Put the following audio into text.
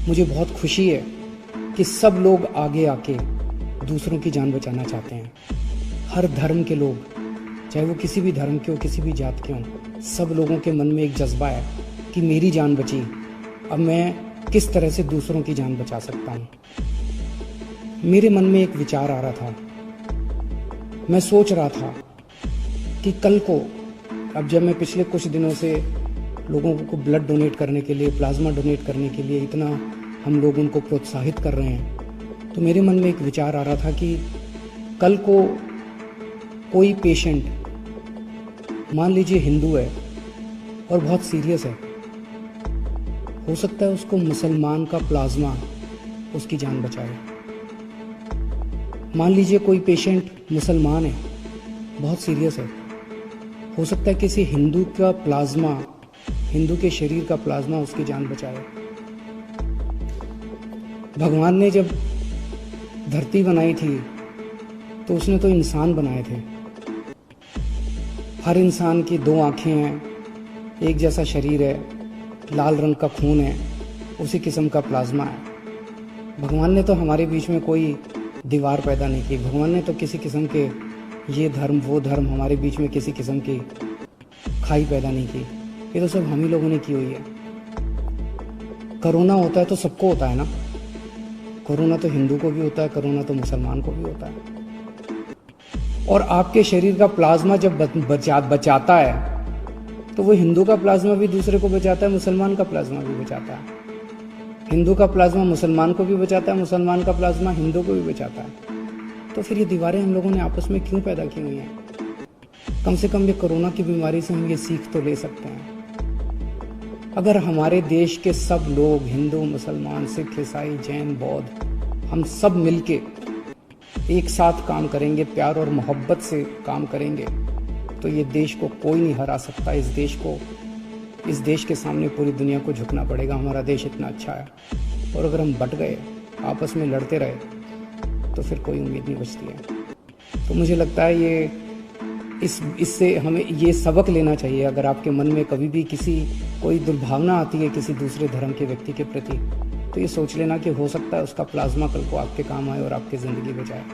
मुझे बहुत खुशी है कि सब लोग आगे आके दूसरों की जान बचाना चाहते हैं। हर धर्म के लोग, चाहे वो किसी भी धर्म के हो, किसी भी जात के हों, सब लोगों के मन में एक जज्बा है कि मेरी जान बची, अब मैं किस तरह से दूसरों की जान बचा सकता हूँ। मेरे मन में एक विचार आ रहा था, मैं सोच रहा था कि कल को, अब जब मैं पिछले कुछ दिनों से लोगों को ब्लड डोनेट करने के लिए, प्लाज्मा डोनेट करने के लिए इतना हम लोग उनको प्रोत्साहित कर रहे हैं, तो मेरे मन में एक विचार आ रहा था कि कल को कोई पेशेंट, मान लीजिए हिंदू है और बहुत सीरियस है, हो सकता है उसको मुसलमान का प्लाज्मा उसकी जान बचाए। मान लीजिए कोई पेशेंट मुसलमान है, बहुत सीरियस है, हो सकता है किसी हिंदू का प्लाज्मा, हिंदू के शरीर का प्लाज्मा उसकी जान बचाए। भगवान ने जब धरती बनाई थी तो उसने तो इंसान बनाए थे। हर इंसान की दो आंखें हैं, एक जैसा शरीर है, लाल रंग का खून है, उसी किस्म का प्लाज्मा है। भगवान ने तो हमारे बीच में कोई दीवार पैदा नहीं की। भगवान ने तो किसी किस्म के ये धर्म वो धर्म हमारे बीच में किसी किस्म की खाई पैदा नहीं की। ये तो सब हम ही लोगों ने की हुई है। कोरोना होता है तो सबको होता है ना, कोरोना तो हिंदू को भी होता है, कोरोना तो मुसलमान को भी होता है। और आपके शरीर का प्लाज्मा जब बचाता है तो वो हिंदू का प्लाज्मा भी दूसरे को बचाता है, मुसलमान का प्लाज्मा भी बचाता है। हिंदू का प्लाज्मा मुसलमान को भी बचाता है, मुसलमान का प्लाज्मा हिंदू को भी बचाता है। तो फिर ये दीवारें हम लोगों ने आपस में क्यों पैदा की हुई हैं? कम से कम ये कोरोना की बीमारी से हम ये सीख तो ले सकते हैं। अगर हमारे देश के सब लोग, हिंदू, मुसलमान, सिख, ईसाई, जैन, बौद्ध, हम सब मिलके एक साथ काम करेंगे, प्यार और मोहब्बत से काम करेंगे, तो ये देश को कोई नहीं हरा सकता। इस देश के सामने पूरी दुनिया को झुकना पड़ेगा। हमारा देश इतना अच्छा है। और अगर हम बट गए, आपस में लड़ते रहे, तो फिर कोई उम्मीद नहीं बचती है। तो मुझे लगता है इससे हमें ये सबक लेना चाहिए। अगर आपके मन में कभी भी कोई दुर्भावना आती है किसी दूसरे धर्म के व्यक्ति के प्रति, तो ये सोच लेना कि हो सकता है उसका प्लाज्मा कल को आपके काम आए और आपकी ज़िंदगी बचाए।